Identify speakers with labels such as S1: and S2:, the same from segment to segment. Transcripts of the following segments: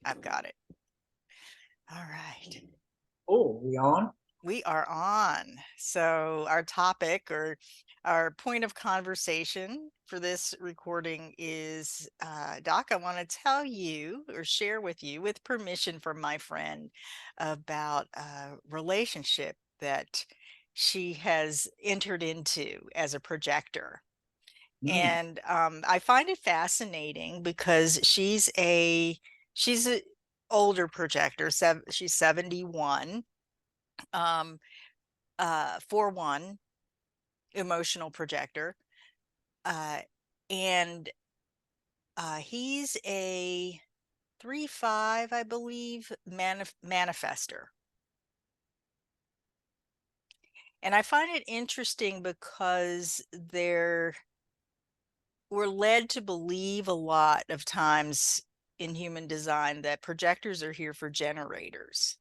S1: I've got it. All right.
S2: Oh, we on?
S1: We are on. So, our topic or our point of conversation for this recording is Doc, I want to tell you or share with you, with permission from my friend, about a relationship that she has entered into as a projector.
S2: Mm,
S1: And I find it fascinating because she's a older projector. She's 71. 4-1 emotional projector. Uh, and he's a 3-5, I believe, manifester. And I find it interesting because we're led to believe a lot of times in human design that projectors are here for generators.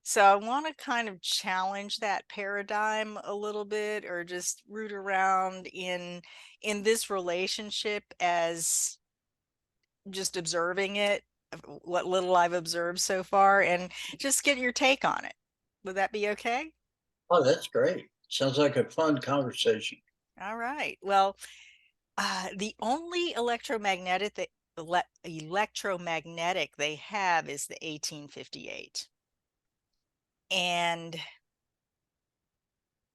S1: So I want to kind of challenge that paradigm a little bit, or just root around in this relationship as just observing it, what little I've observed so far, and just get your take on it. Would that be okay?
S2: oh, that's great. Sounds like a fun conversation.
S1: All right. Well, the only electromagnetic they have is the 1858. And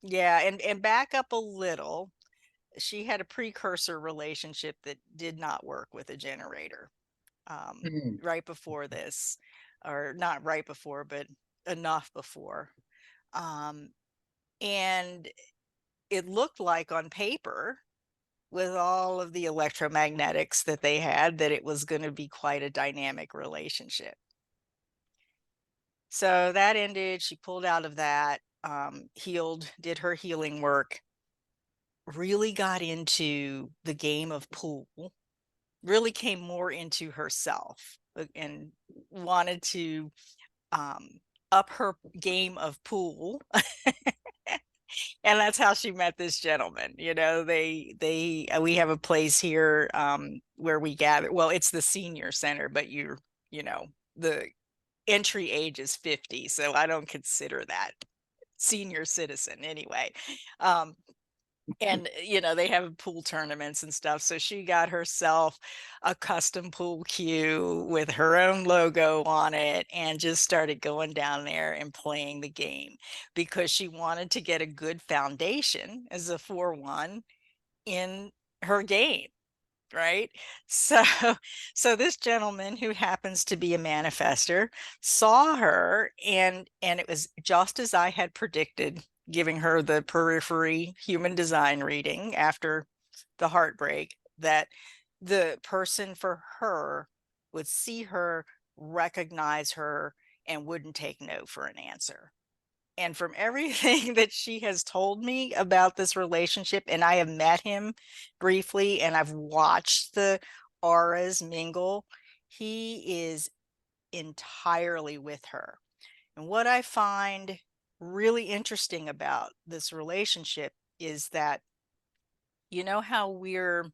S1: yeah, and back up a little, she had a precursor relationship that did not work with a generator,
S2: Mm,
S1: right before this, or not right before, but enough before. Um, and it looked like on paper, with all of the electromagnetics that they had, that it was going to be quite a dynamic relationship. So that ended. She pulled out of that, healed, did her healing work, really got into the game of pool, really came more into herself, and wanted to um, up her game of pool. And that's how she met this gentleman. We have a place here, where we gather. Well, it's the senior center, but you know the entry age is 50, so I don't consider that senior citizen anyway. um, and they have pool tournaments and stuff, so she got herself a custom pool cue with her own logo on it, and just started going down there and playing the game because she wanted to get a good foundation as a 4-1 in her game, right? So so this gentleman, who happens to be a manifester, saw her, and it was just as I had predicted, giving her the periphery human design reading after the heartbreak, that the person for her would see her, recognize her, and wouldn't take no for an answer. And from everything that she has told me about this relationship, and I have met him briefly and I've watched the auras mingle, he is entirely with her. And what I find really interesting about this relationship is that, how we're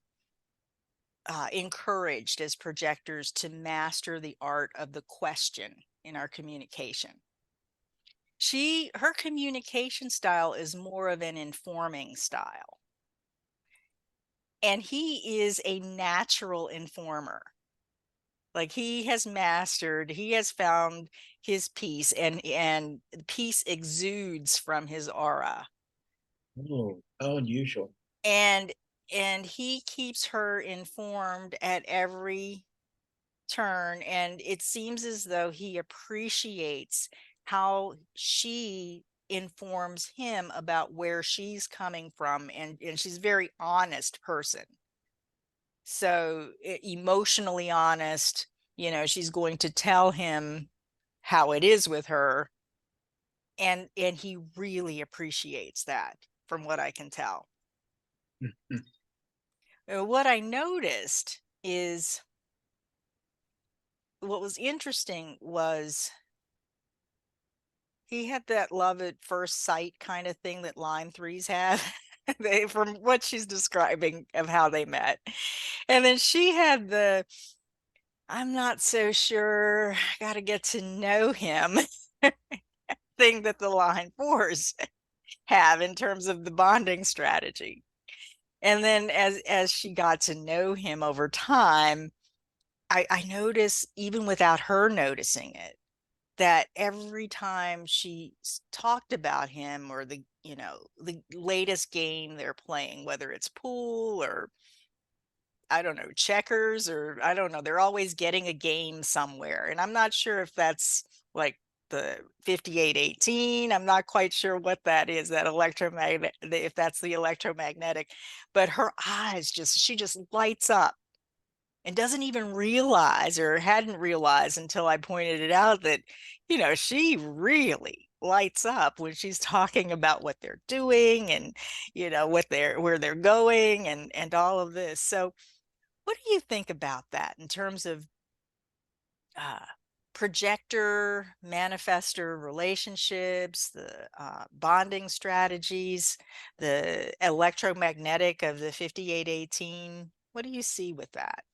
S1: encouraged as projectors to master the art of the question in our communication. Her communication style is more of an informing style, and he is a natural informer. Like, he has found his peace, and peace exudes from his aura.
S2: oh, how unusual.
S1: And he keeps her informed at every turn, and it seems as though he appreciates how she informs him about where she's coming from, and she's a very honest person. So emotionally honest, she's going to tell him how it is with her, and he really appreciates that, from what I can tell.
S2: Mm,
S1: What I noticed is, what was interesting was, he had that love at first sight kind of thing that line threes have. From what she's describing of how they met. And then she had I'm not so sure. I got to get to know him. Thing that the line fours have in terms of the bonding strategy. And then as she got to know him over time, I noticed, even without her noticing it, that every time she talked about him, or the latest game they're playing, whether it's pool or I don't know, checkers, or I don't know, they're always getting a game somewhere. And I'm not sure if that's like the 5818. I'm not quite sure what that is, that electromagnet, if that's the electromagnetic, but her eyes she just lights up and doesn't even realize, or hadn't realized until I pointed it out, that, she really lights up when she's talking about what they're doing, and, where they're going, and all of this. So what do you think about that in terms of uh, projector manifestor relationships, the bonding strategies, the electromagnetic of the 5818? What do you see with that?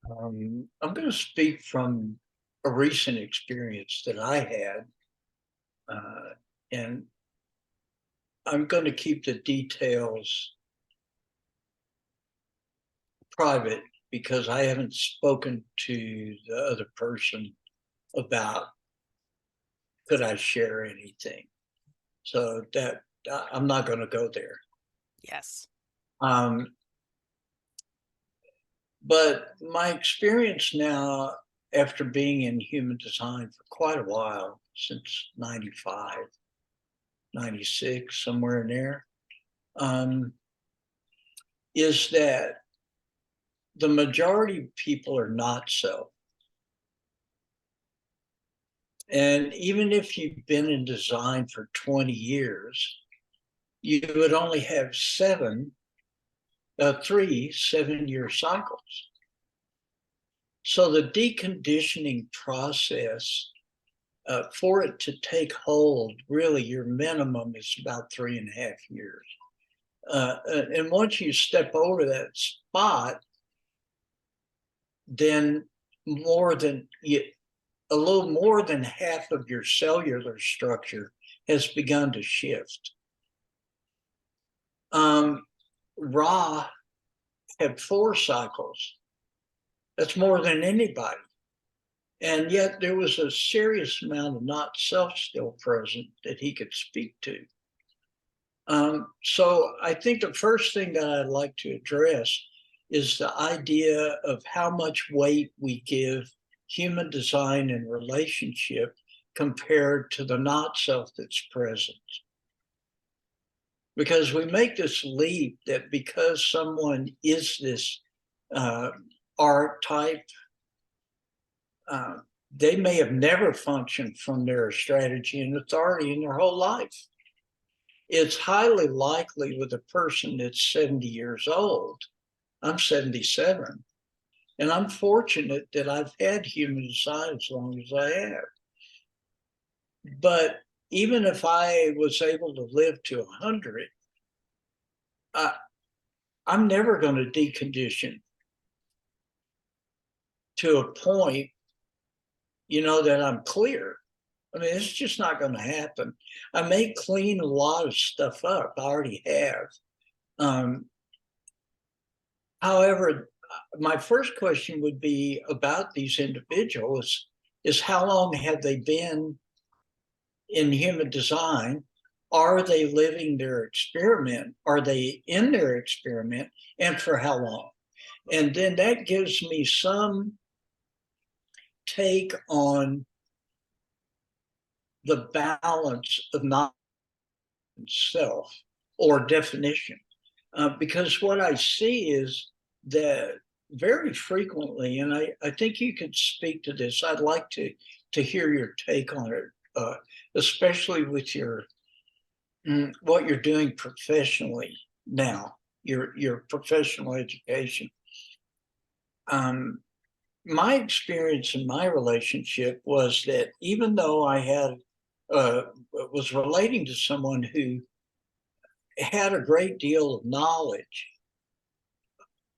S2: I'm going to speak from a recent experience that I had, and I'm going to keep the details private because I haven't spoken to the other person about could I share anything. So that I'm not going to go there.
S1: Yes.
S2: Um, but my experience now, after being in human design for quite a while, since 95, 96, somewhere in there, um, is that the majority of people are not so. And even if you've been in design for 20 years, you would only have three 7-year cycles. So the deconditioning process, for it to take hold, really your minimum is about 3.5 years. And once you step over that spot, then a little more than half of your cellular structure has begun to shift. Ra had 4 cycles. That's more than anybody. And yet there was a serious amount of not self still present that he could speak to. So I think the first thing that I'd like to address is the idea of how much weight we give human design and relationship compared to the not self that's present. Because we make this leap that because someone is this uh, art type, they may have never functioned from their strategy and authority in their whole life. It's highly likely with a person that's 70 years old. I'm 77, and I'm fortunate that I've had human design as long as I have. But even if I was able to live to 100, I'm never going to decondition to a point, that I'm clear. I mean, it's just not going to happen. I may clean a lot of stuff up. I already have. However, my first question would be about these individuals is how long have they been in human design? Are they living their experiment? Are they in their experiment? And for how long? And then that gives me some take on the balance of not self or definition. Because what I see is that very frequently, and I think you could speak to this, I'd like to hear your take on it, especially with what you're doing professionally now, your professional education. My experience in my relationship was that even though I was relating to someone who had a great deal of knowledge,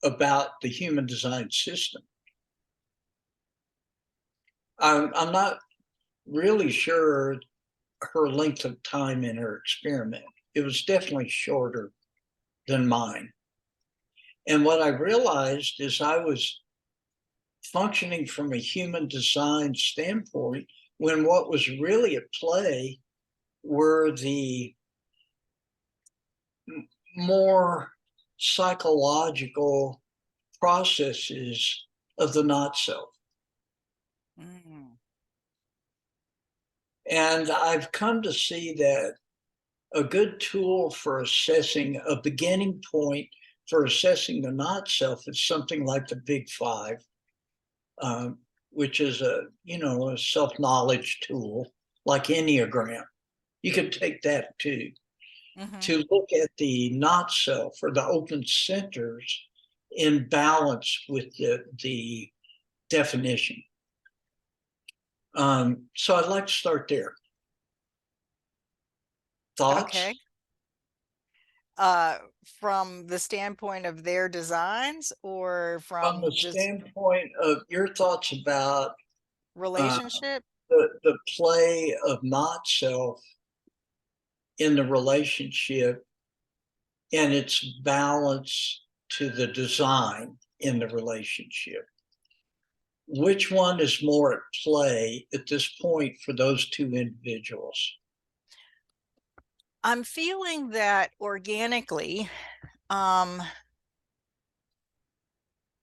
S2: about the human design system. I'm not really sure her length of time in her experiment. It was definitely shorter than mine. And what I realized is I was functioning from a human design standpoint when what was really at play were the more psychological processes of the not self.
S1: Mm.
S2: And I've come to see that a good tool for assessing a beginning point for assessing the not self is something like the Big Five, which is a self-knowledge tool like Enneagram. You could take that too
S1: Mm-hmm.
S2: to look at the not self or the open centers in balance with the definition. So I'd like to start there. Thoughts?
S1: Okay. From the standpoint of their designs or
S2: From the
S1: from just
S2: standpoint of your thoughts about uh,
S1: relationship?
S2: the play of not self in the relationship and its balance to the design in the relationship. Which one is more at play at this point for those two individuals?
S1: I'm feeling that organically, um,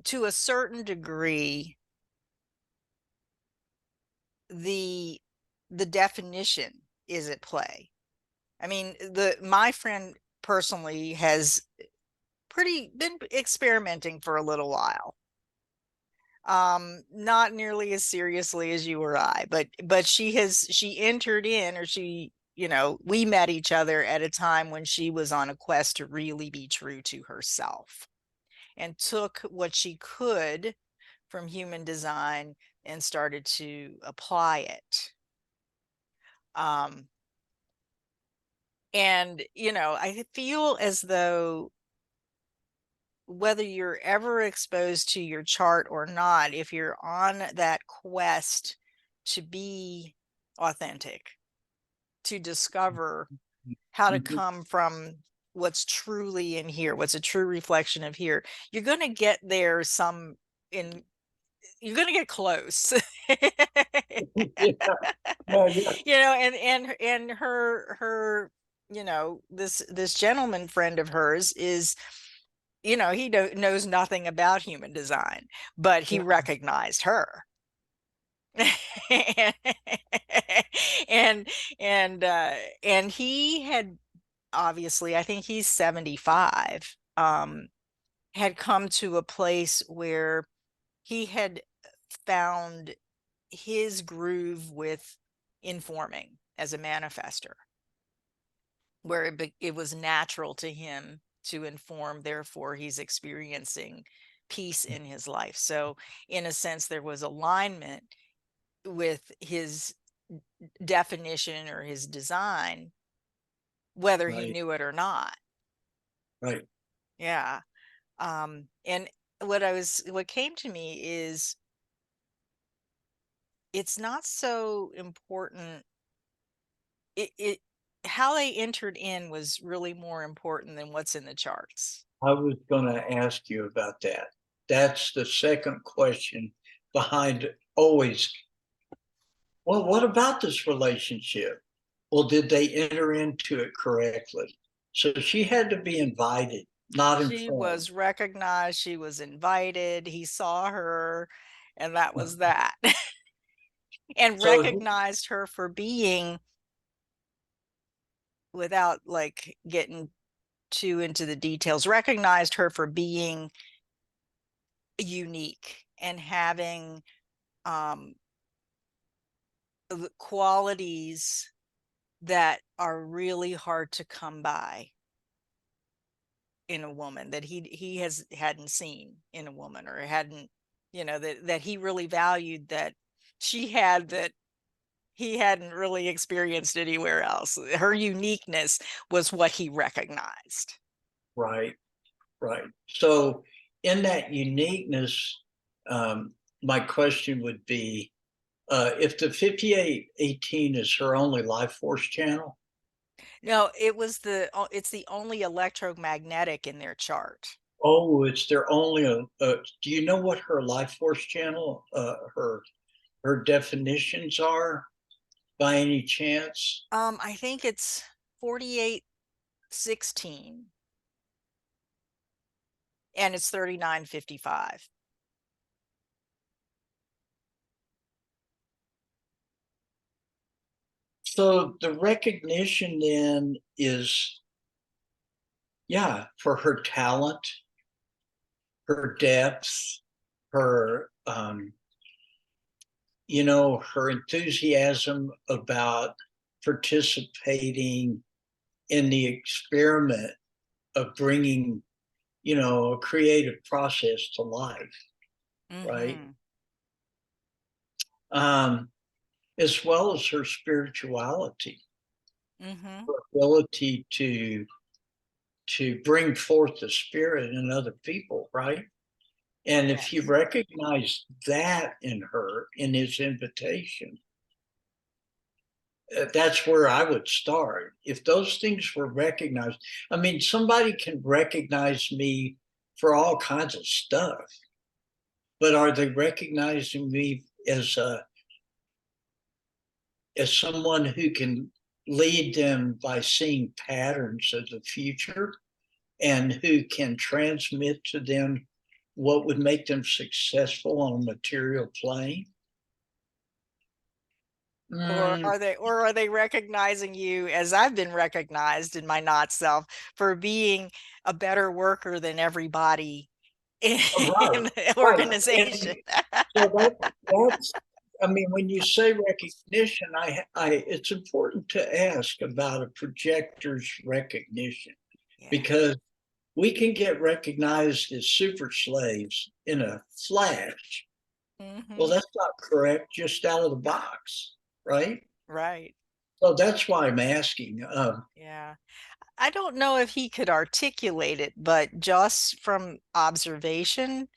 S1: to a certain degree, the the definition is at play. I mean, the my friend personally has pretty been experimenting for a little while. Not nearly as seriously as you or I, but she entered in, or we met each other at a time when she was on a quest to really be true to herself and took what she could from human design and started to apply it. Um, and I feel as though whether you're ever exposed to your chart or not, if you're on that quest to be authentic, to discover how to
S2: Mhm.
S1: come from what's truly in here, what's a true reflection of here, you're going to get there in you're going to get close.
S2: Yeah, no, yeah,
S1: And her this gentleman friend of hers is, he knows nothing about human design, but he recognized her. and and uh and he had, obviously, I think he's 75, had come to a place where he had found his groove with informing as a manifester, where it was natural to him to inform, therefore he's experiencing peace in his life. So in a sense, there was alignment with his definition or his design, whether he
S2: right,
S1: knew it or not.
S2: right.
S1: Yeah. And what came to me is, it's not so important. It How they entered in was really more important than what's in the charts.
S2: I was going to ask you about that. That's the second question behind always. Well, what about this relationship? Well, did they enter into it correctly? So she had to be invited, not
S1: She
S2: informed.
S1: was recognized, she was invited, he saw her, and that was that. And
S2: So
S1: recognized her for being, without like getting too into the details, recognized her for being unique and having um the qualities that are really hard to come by in a woman, that he hadn't seen in a woman, or hadn't, that he really valued, that she had, that he hadn't really experienced anywhere else. Her uniqueness was what he recognized.
S2: right, right. So in that uniqueness, my question would be, if the 5818 is her only life force channel.
S1: No, it's the only electromagnetic in their chart.
S2: Oh, it's their only. Do you know what her life force channel, her definitions are, by any chance?
S1: I think it's 4816 and it's 3955.
S2: So the recognition then is, yeah, for her talent, her depth, her her enthusiasm about participating in the experiment of bringing, a creative process to life, right?
S1: Mm-hmm.
S2: Um, as well as her spirituality,
S1: Mm-hmm.
S2: her ability to bring forth the spirit in other people, right? And if he
S1: Yes.
S2: recognized that in her, in his invitation, that's where I would start. If those things were recognized, I mean, somebody can recognize me for all kinds of stuff, but are they recognizing me as someone who can lead them by seeing patterns of the future and who can transmit to them what would make them successful on a material plane? Mm,
S1: Or are they recognizing you as I've been recognized in my not self for being a better worker than everybody in,
S2: right,
S1: in the
S2: right.
S1: organization?
S2: And so that's, I mean, when you say recognition, it's important to ask about a projector's recognition,
S1: Yeah.
S2: because we can get recognized as super slaves in a flash. Well,
S1: Mm-hmm.
S2: that's not correct just out of the box, right?
S1: Right.
S2: So that's why I'm asking.
S1: Yeah. I don't know if he could articulate it, but just from observation,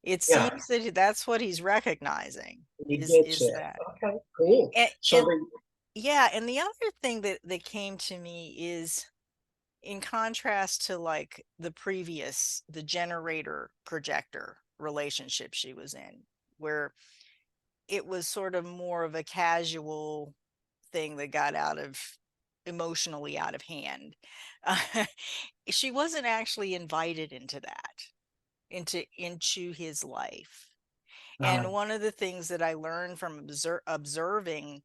S1: it
S2: Yeah,
S1: seems that that's what he's recognizing
S2: he gets
S1: is
S2: that.
S1: that.
S2: Okay, cool. So
S1: And yeah, and the other thing that came to me is in contrast to like the generator projector relationship she was in, where it was sort of more of a casual thing that got emotionally out of hand. Uh, she wasn't actually invited into into his life.
S2: uh,
S1: And one of the things that I learned from observing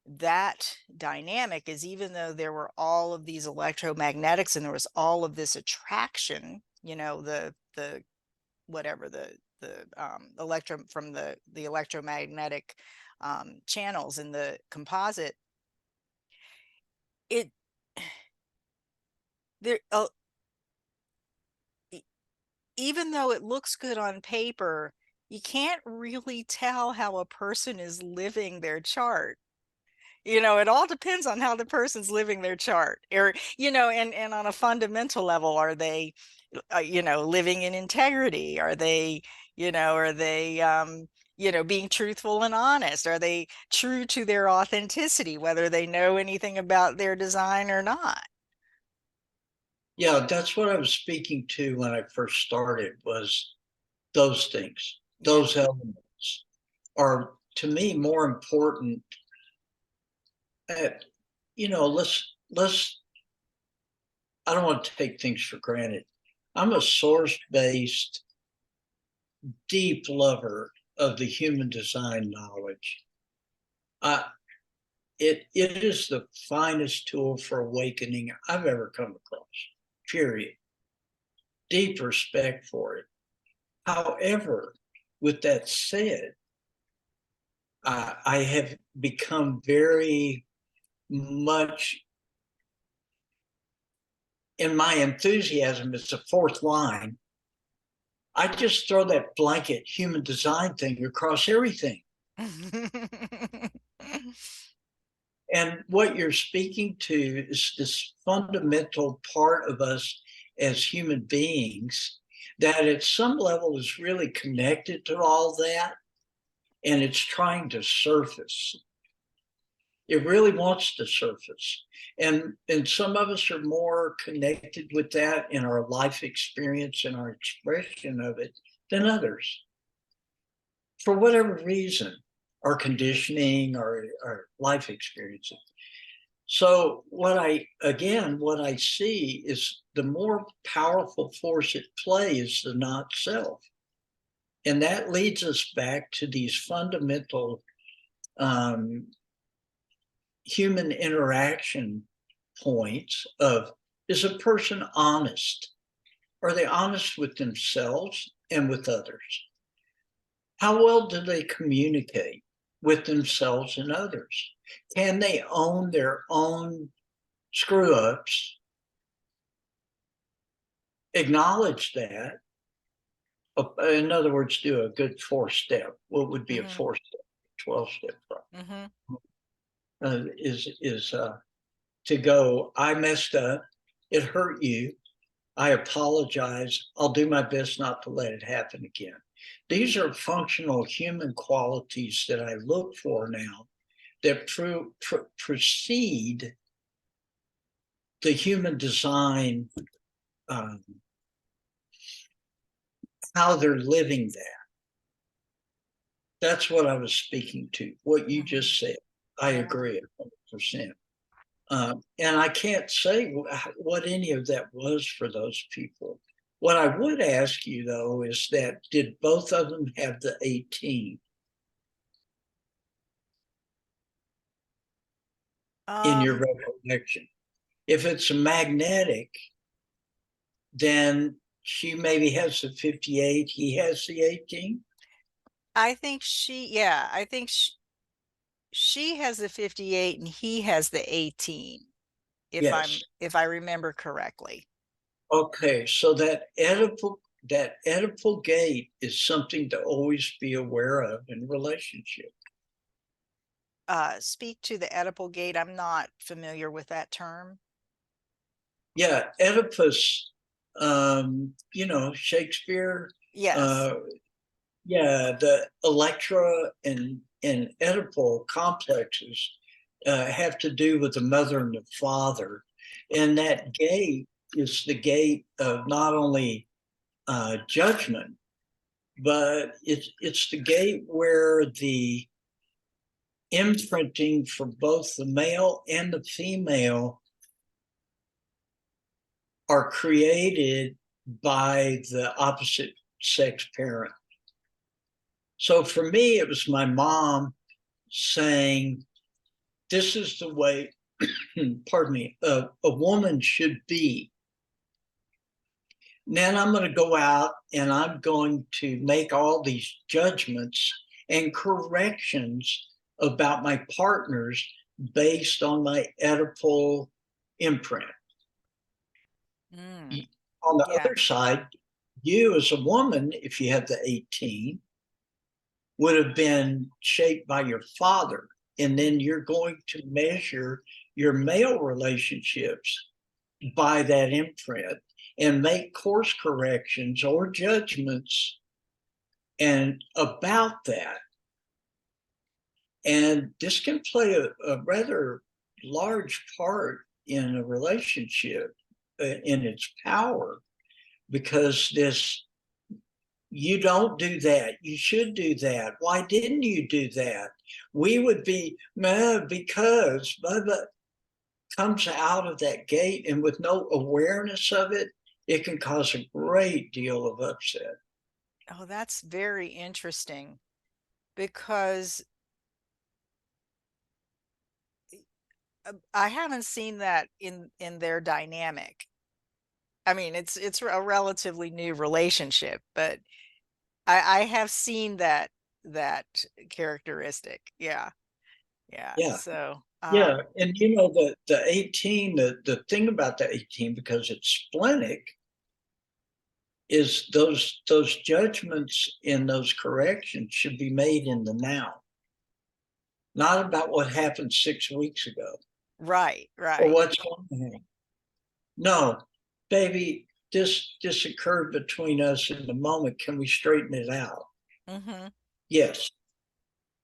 S1: that dynamic is even though there were all of these electromagnetics and there was all of this attraction, the whatever the electro from the electromagnetic channels in the composite, it there e- even though it looks good on paper, you can't really tell how a person is living their chart. It all depends on how the person's living their chart, or and on a fundamental level, are they living in integrity? Are they being truthful and honest? Are they true to their authenticity, whether they know anything about their design or not?
S2: yeah, that's what I was speaking to when I first started, was those things,
S1: Yeah.
S2: those elements are to me more important. At, let's I don't want to take things for granted. I'm a source based, deep lover of the human design knowledge. I, it is the finest tool for awakening I've ever come across. Period. Deep respect for it. However, with that said, I have become very much in my enthusiasm. It's the fourth line. I just throw that blanket human design thing across everything. And what you're speaking to is this fundamental part of us as human beings that at some level is really connected to all that, and it's trying to surface. It really wants to surface. And some of us are more connected with that in our life experience and our expression of it than others. For whatever reason, our conditioning, our life experiences. So what I see is the more powerful force at play is the not self. And that leads us back to these fundamental human interaction points of, is a person honest? Are they honest with themselves and with others? How well do they communicate with themselves and others? Can they own their own screw ups, acknowledge that? In other words, do a good 4-step. What would be a 4-step, 12-step? Is to go, I messed up. It hurt you. I apologize. I'll do my best not to let it happen again. These are functional human qualities that I look for now that precede the human design, how they're living that. That's what I was speaking to, what you just said. I agree 100%. And I can't say what any of that was for those people. What I would ask you, though, is that did both of them have the 18 in your recollection? If it's a magnetic, then she maybe has the 58, he has the 18.
S1: I think she has the 58 and he has the 18,
S2: Yes.
S1: if I remember correctly.
S2: Okay, so that Oedipal gate is something to always be aware of in relationship.
S1: Speak to the Oedipal gate. I'm not familiar with that term.
S2: Yeah, Oedipus, Shakespeare.
S1: Yes.
S2: Yeah, the Electra and Oedipal complexes have to do with the mother and the father. And that gate is the gate of not only judgment, but it's the gate where the imprinting for both the male and the female are created by the opposite sex parent. So for me, it was my mom saying, this is the way, pardon me, a woman should be. Then I'm going to go out and I'm going to make all these judgments and corrections about my partners based on my Oedipal imprint. On the other side, you as a woman, if you have the 18, would have been shaped by your father. And then you're going to measure your male relationships by that imprint and make course corrections or judgments and about that. And this can play a rather large part in a relationship in its power, because you don't do that, you should do that, why didn't you do that, we would be because blah, blah, comes out of that gate, and with no awareness of it, it can cause a great deal of upset.
S1: Oh, that's very interesting, because I haven't seen that in their dynamic. I mean, it's a relatively new relationship, but I have seen that characteristic. Yeah. So
S2: Yeah. And the 18, the thing about the 18, because it's splenic, is those judgments and those corrections should be made in the now, not about what happened 6 weeks ago.
S1: right.
S2: Or what's going on. No, baby, this occurred between us in the moment. Can we straighten it out?
S1: Mm-hmm.
S2: Yes,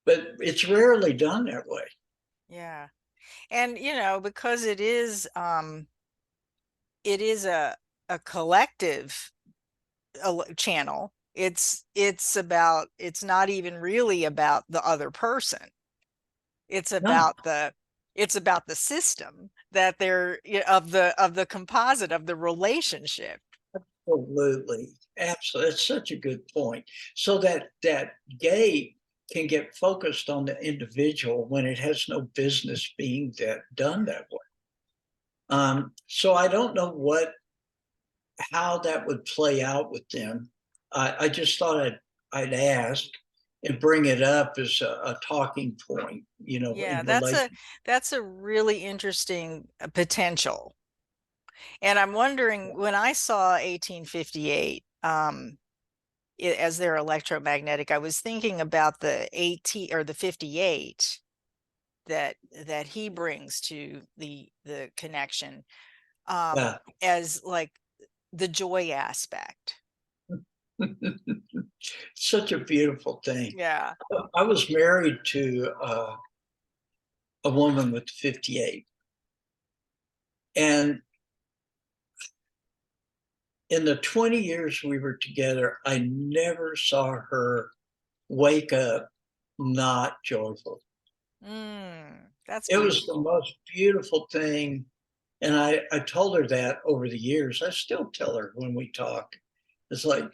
S2: but it's rarely done that way.
S1: Yeah. And because it is a collective channel. It's not even really about the other person. It's
S2: No,
S1: about the system that they're of the composite of the relationship.
S2: absolutely, absolutely. It's such a good point. So that gate can get focused on the individual when it has no business being done that way. So I don't know how that would play out with them. I just thought I'd ask and bring it up as a talking point,
S1: Yeah,
S2: in relation.
S1: that's a really interesting potential. And I'm wondering, when I saw 1858 as their electromagnetic, I was thinking about the 18 or the 58 that he brings to the connection,
S2: Yeah.
S1: as like the joy aspect.
S2: Such a beautiful thing.
S1: Yeah.
S2: I was married to a woman with 58. And in the 20 years we were together, I never saw her wake up not joyful.
S1: That's
S2: It was the
S1: beautiful.
S2: most beautiful thing. And I told her that over the years. I still tell her when we talk. It's like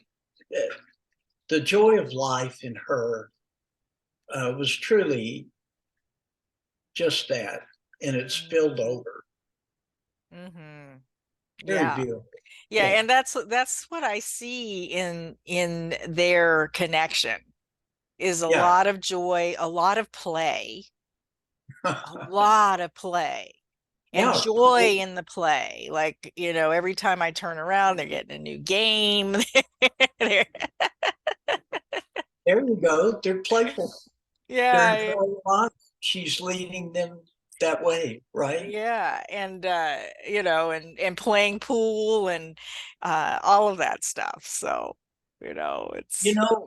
S2: the joy of life in her was truly just that. And it spilled over.
S1: Mm-hmm.
S2: Very
S1: Yeah.
S2: beautiful.
S1: Yeah,
S2: Yeah.
S1: and that's what I see in their connection, is a
S2: Yeah.
S1: lot of joy, a lot of play, and
S2: Yeah.
S1: joy in the play. Like, every time I turn around, they're getting a new game. They're-
S2: There you go. They're playful. Their
S1: yeah,
S2: entire life, she's leading them that way, right?
S1: yeah, and and playing pool and all of that stuff. So,
S2: You
S1: it's
S2: know,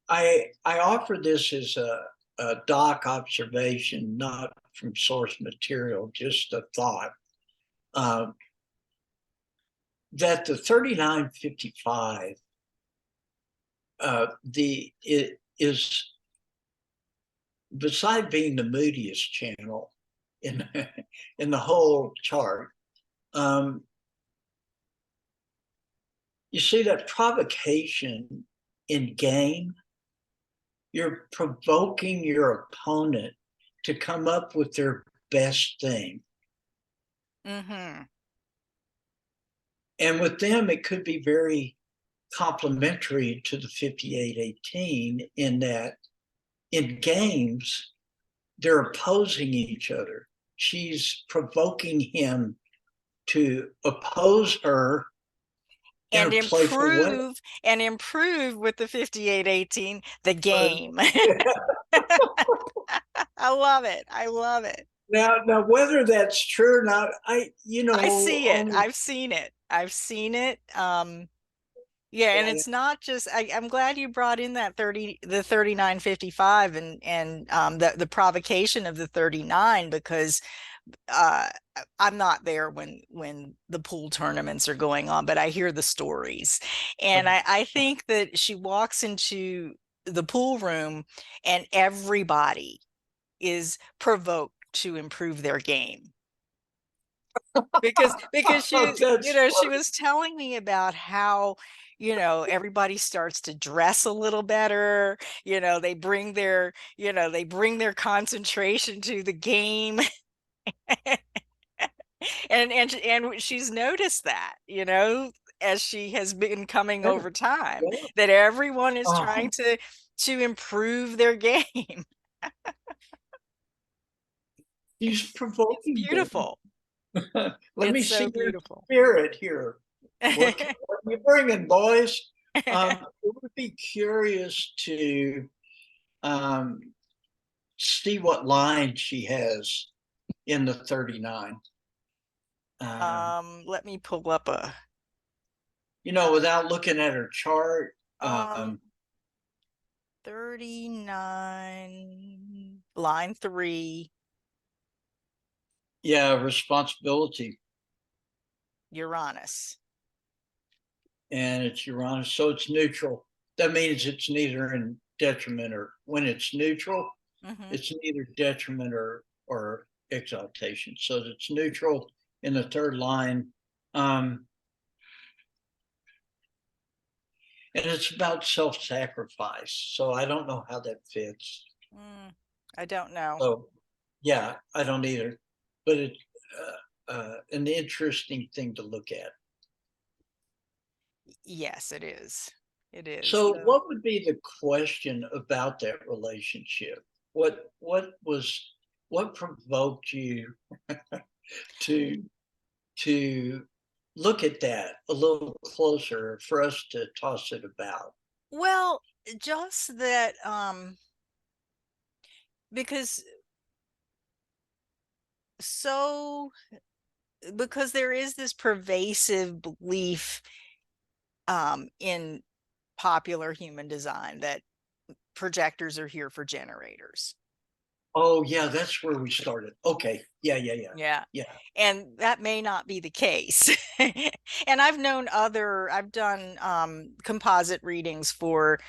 S2: I offer this as a doc observation, not from source material, just a thought. Uh, that the 3955 the it is, beside being the moodiest channel in in the whole chart. Um, you see that provocation in game, you're provoking your opponent to come up with their best thing.
S1: mm-hmm.
S2: And with them, it could be very complementary to the 5818 in that in games, they're opposing each other. She's provoking him to oppose her in
S1: And
S2: a playful way.
S1: improve with the 5818 the game. I love it. I love it.
S2: Now, whether that's true or not,
S1: I see it.
S2: only
S1: I've seen it. I've seen it. Yeah, and it's not just I'm glad you brought in that 3955 and the provocation of the 39, because uh I'm not there when the pool tournaments are going on, but I hear the stories. And I think that she walks into the pool room and everybody is provoked to improve their game, because
S2: that's
S1: she was telling me about how everybody starts to dress a little better. They bring their concentration to the game. And she's noticed that, as she has been coming over time,
S2: yeah.
S1: that everyone is
S2: Uh-huh.
S1: trying to improve their game.
S2: He's
S1: It's
S2: provoking them.
S1: beautiful.
S2: Let me
S1: It's
S2: see
S1: so
S2: your
S1: beautiful.
S2: spirit here. What are you bringing, boys? It would be curious to um, see what line she has in the 39.
S1: Let me pull up a.
S2: without looking at her chart.
S1: Um, 39, line 3,
S2: Yeah, responsibility,
S1: Uranus.
S2: and it's Uranus, so it's neutral. That means it's neither in detriment or when it's neutral,
S1: Mm-hmm.
S2: it's neither detriment or exaltation. So it's neutral in the third line. Um, and it's about self-sacrifice. So I don't know how that fits.
S1: I don't know.
S2: So yeah, I don't either. But it's an interesting thing to look at.
S1: Yes, it is. It is.
S2: So
S1: So,
S2: what would be the question about that relationship? What provoked you to to look at that a little closer for us to toss it about?
S1: well, just that, because so because there is this pervasive belief in popular human design that projectors are here for generators.
S2: Oh yeah, that's where we started. Okay. Yeah, yeah, yeah.
S1: Yeah.
S2: Yeah.
S1: And that may not be the case. And I've done composite readings for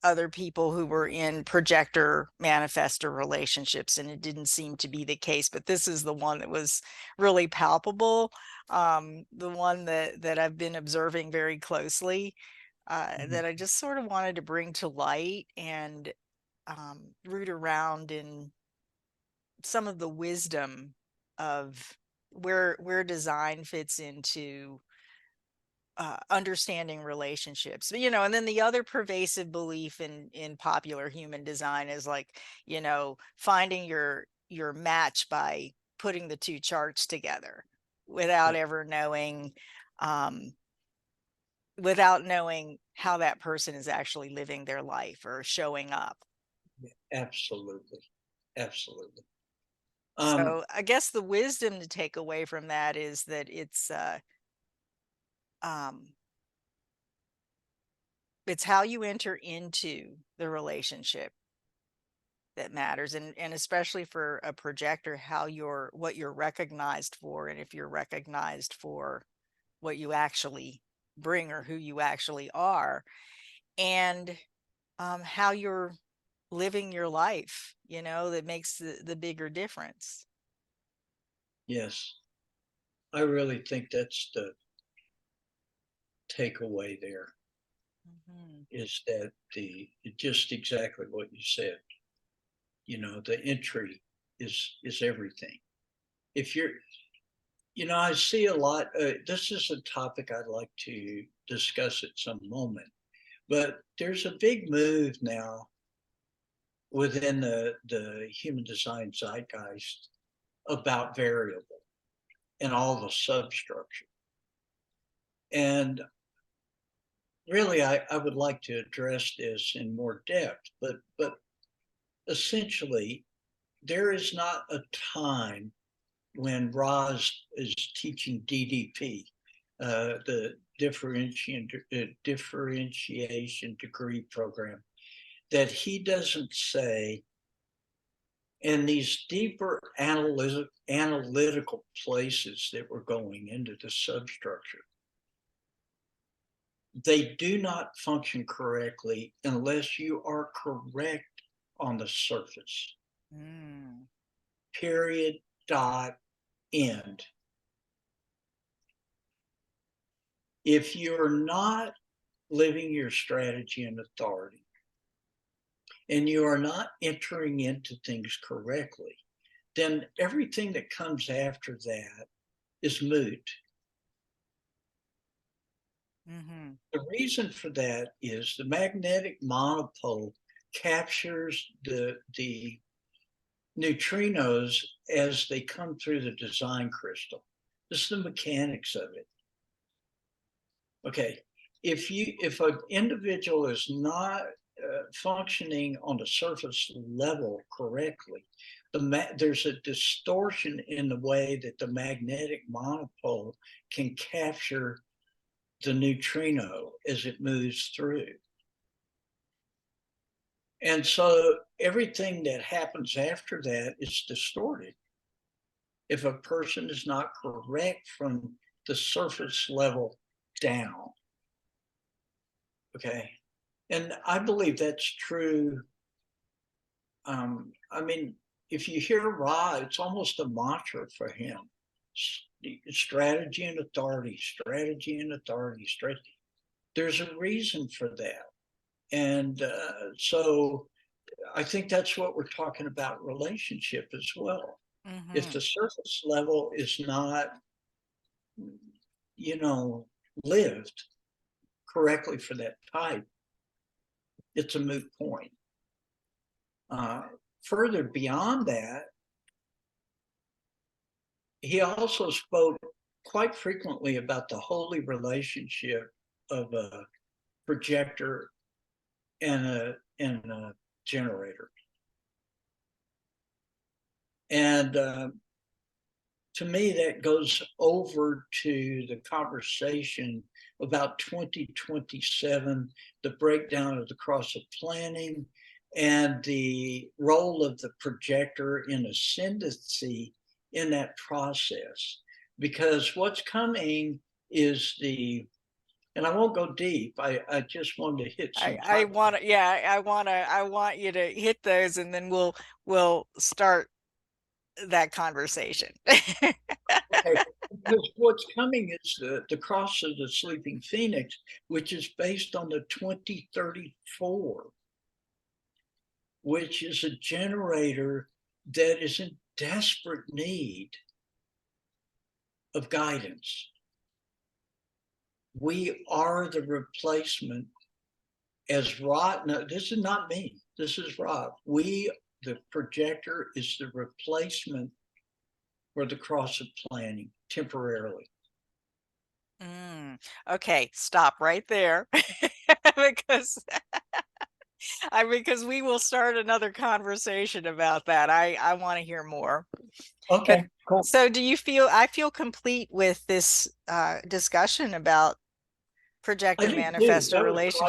S1: other people who were in projector manifestor relationships, and it didn't seem to be the case. But this is the one that was really palpable, the one that I've been observing very closely,
S2: Mhm.
S1: that I just sort of wanted to bring to light and root around in some of the wisdom of where design fits into understanding relationships. And then the other pervasive belief in popular human design is like, finding your match by putting the two charts together without
S2: Yeah,
S1: ever um without knowing how that person is actually living their life or showing up.
S2: yeah, absolutely. Absolutely. Um,
S1: So I guess the wisdom to take away from that is that um it's how you enter into the relationship that matters, and especially for a projector, what you're recognized for, and if you're recognized for what you actually bring or who you actually are, and how you're living your life, that makes the bigger difference.
S2: yes, I really think that's the takeaway there
S1: Mhm.
S2: is that just exactly what you said. The entry is everything. If you're, I see a lot. This is a topic I'd like to discuss at some moment, but there's a big move now within the human design zeitgeist about variable and all the substructure. And really, I would like to address this in more depth, but essentially, there is not a time when Roz is teaching DDP, the differentiation degree program, that he doesn't say in these deeper analytical places that we're going into the substructure, they do not function correctly unless you are correct on the surface.
S1: Mm.
S2: Period. Dot. End. If you're not living your strategy and authority, and you are not entering into things correctly, then everything that comes after that is moot.
S1: Hmm.
S2: The reason for that is the magnetic monopole captures the neutrinos as they come through the design crystal. This is the mechanics of it. Okay, if an individual is not functioning on the surface level correctly, there's a distortion in the way that the magnetic monopole can capture the neutrino as it moves through. And so everything that happens after that is distorted if a person is not correct from the surface level down. Okay. And I believe that's true. I mean, if you hear Ra, it's almost a mantra for him. Strategy and authority, strategy and authority, strategy. There's a reason for that. And so I think that's what we're talking about relationship as well. If the surface level is not, lived correctly for that type, it's a moot point. Further beyond that, he also spoke quite frequently about the holy relationship of a projector and a generator. And to me, that goes over to the conversation about 2027, the breakdown of the cross of planning, and the role of the projector in ascendancy in that process. Because what's coming is and I won't go deep. I just wanted to hit some.
S1: I want to, yeah, I want you to hit those, and then we'll start that conversation.
S2: Okay. Because what's coming is the cross of the sleeping phoenix, which is based on the 2034, which is a generator that is in desperate need of guidance. We are the replacement as Rod. No, this is not me. This is Rod. The projector, is the replacement for the cross of planning temporarily.
S1: Okay, stop right there. because because we will start another conversation about that. I want to hear more.
S2: Okay, cool.
S1: So do you feel, I feel complete with this discussion about projector manifestor relationship?